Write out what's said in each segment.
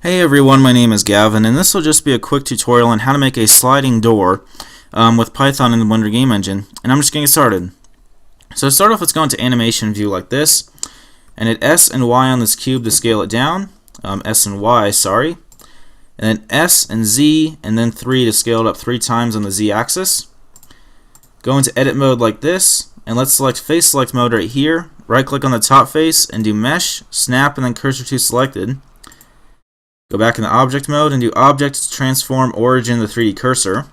Hey everyone, my name is Gavin, and this will just be a quick tutorial on how to make a sliding door with Python in the Blender game engine, and I'm just getting started. So to start off, let's go into animation view like this, and hit S and Y on this cube to scale it down, S and Y, sorry, and then S and Z, and then 3 to scale it up 3 times on the Z axis. Go into edit mode like this, and let's select face select mode right here, right click on the top face, and do mesh, snap, and then cursor to selected. Go back into object mode and do object transform origin the 3D cursor.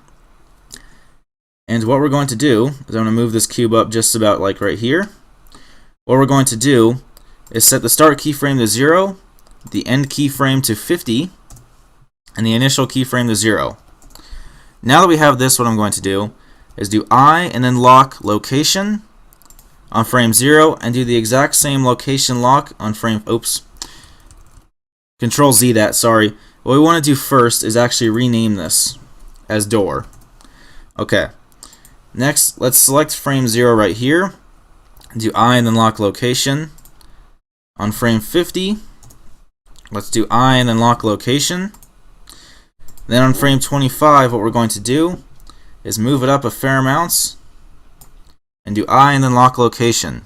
And what we're going to do is I'm going to move this cube up just about like right here. What we're going to do is set the start keyframe to 0, the end keyframe to 50, and the initial keyframe to 0. Now that we have this, what I'm going to do is do I and then lock location on frame 0 and do the exact same location lock on frame, Control Z that, sorry. What we want to do first is actually rename this as door. Okay. Next, let's select frame 0 right here. Do I and then lock location. On frame 50, let's do I and then lock location. Then on frame 25, what we're going to do is move it up a fair amount and do I and then lock location.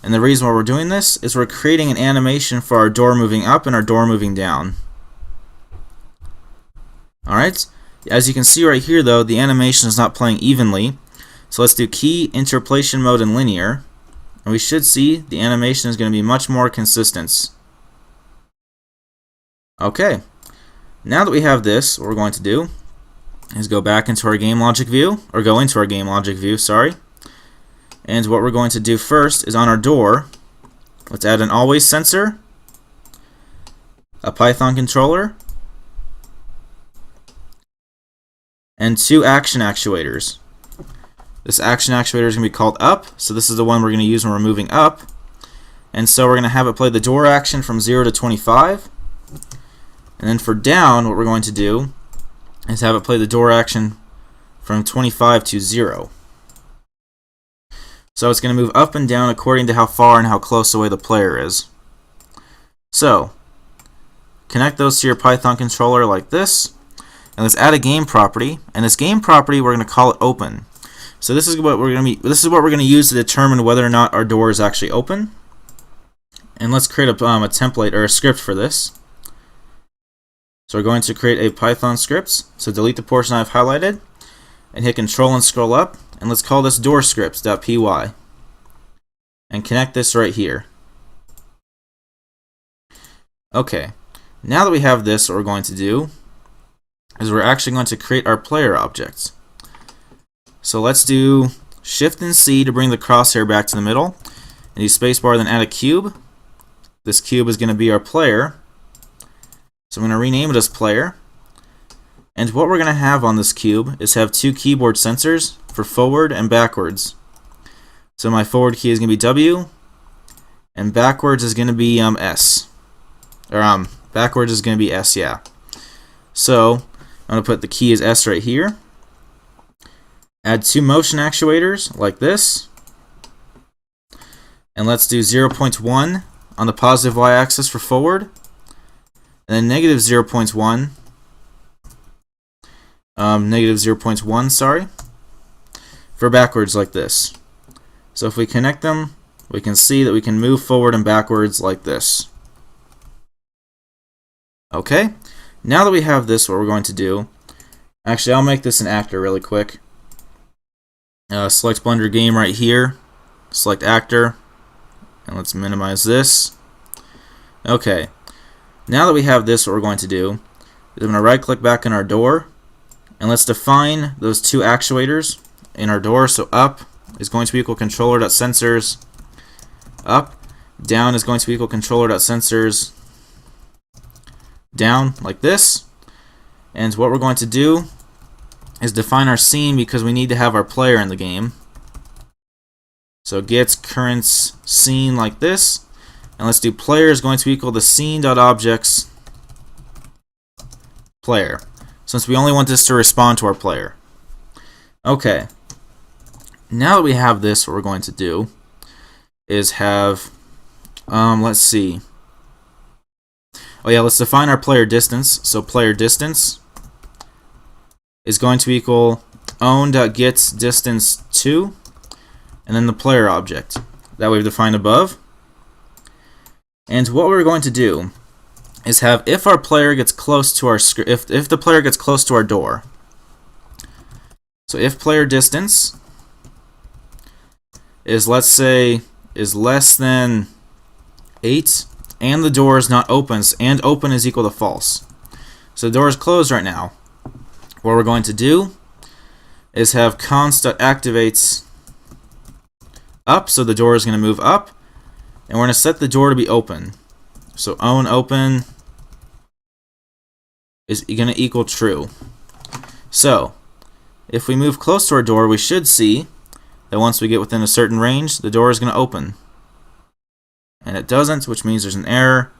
And the reason why we're doing this is we're creating an animation for our door moving up and our door moving down. Alright, as you can see right here though, the animation is not playing evenly. So let's do key, interpolation mode, and linear. And we should see the animation is going to be much more consistent. Okay, now that we have this, what we're going to do is go back into our game logic view, or go into our game logic view, sorry. And what we're going to do first is on our door, let's add an always sensor, a Python controller, and 2 action actuators. This action actuator is going to be called up, so this is the one we're going to use when we're moving up. And so we're going to have it play the door action from 0 to 25. And then for down, what we're going to do is have it play the door action from 25 to 0. So it's going to move up and down according to how far and how close away the player is. So, connect those to your Python controller like this, and let's add a game property. And this game property, we're going to call it open. So this is what we're going to use to determine whether or not our door is actually open. And let's create a template or a script for this. So we're going to create a Python script. So delete the portion I've highlighted, and hit Control and scroll up. And let's call this doorscripts.py and connect this right here. Okay, now that we have this, what we're going to do is we're actually going to create our player object. So let's do Shift and C to bring the crosshair back to the middle, and use spacebar, then add a cube. This cube is going to be our player, so I'm going to rename it as player. And what we're going to have on this cube is have 2 keyboard sensors for forward and backwards. So my forward key is going to be W, and backwards is going to be S. Or backwards is going to be S, yeah. So I'm going to put the key as S right here. Add 2 motion actuators like this. And let's do 0.1 on the positive y-axis for forward, and then negative 0.1. Negative 0.1, sorry, for backwards like this. So if we connect them, we can see that we can move forward and backwards like this. Okay, now that we have this, what we're going to do, actually I'll make this an actor really quick. Select Blender Game right here, select actor, and let's minimize this. Okay, now that we have this, what we're going to do is I'm going to right click back in our door, and let's define those 2 actuators in our door. So up is going to be equal controller.sensors up. Down is going to be equal controller.sensors down, like this. And what we're going to do is define our scene, because we need to have our player in the game. So get current scene like this. And let's do player is going to equal the scene.objects player, since we only want this to respond to our player. Okay, now that we have this, what we're going to do is have, let's see. Oh yeah, let's define our player distance. So player distance is going to equal own.getDistance2, and then the player object that we've defined above. And what we're going to do is have if our player gets close to our if the player gets close to our door. So if player distance is, let's say, is less than 8 and the door is not open, and open is equal to false. So the door is closed right now. What we're going to do is have const.activates up, so the door is going to move up, and we're going to set the door to be open. So own open is going to equal true. So if we move close to our door, we should see that once we get within a certain range, the door is going to open. And it doesn't, which means there's an error.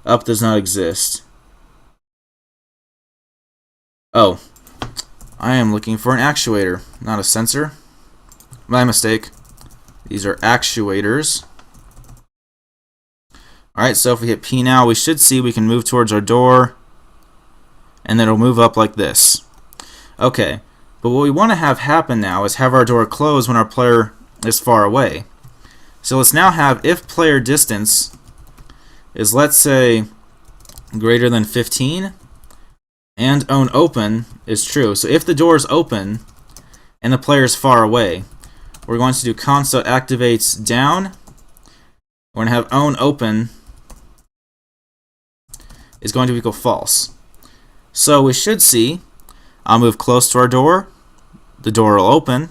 Up does not exist. Oh, I am looking for an actuator, not a sensor. My mistake. These are actuators. Alright, so if we hit P now, we should see we can move towards our door, and then it'll move up like this. Okay, but what we want to have happen now is have our door close when our player is far away. So let's now have if player distance is, let's say, greater than 15, and own open is true. So if the door is open and the player is far away, we're going to do const.activates down. We're going to have own open is going to equal false. So we should see I'll move close to our door, the door will open,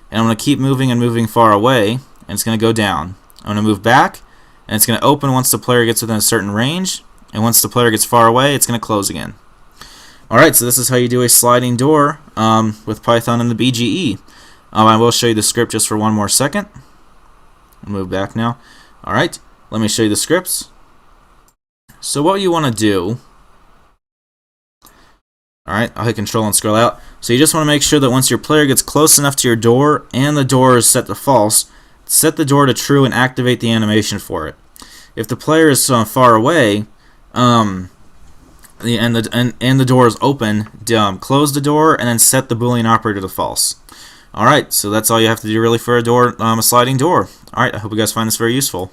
and I'm going to keep moving and moving far away, and it's going to go down. I'm going to move back, and it's going to open once the player gets within a certain range, and once the player gets far away, it's going to close again. Alright, so this is how you do a sliding door with Python and the BGE. I will show you the script just for one more second. I'll move back now. Alright, let me show you the scripts. So what you want to do, alright, I'll hit Control and scroll out. So you just want to make sure that once your player gets close enough to your door and the door is set to false, set the door to true and activate the animation for it. If the player is far away, and the door is open, close the door and then set the Boolean operator to false. Alright, so that's all you have to do really for a door, a sliding door. Alright, I hope you guys find this very useful.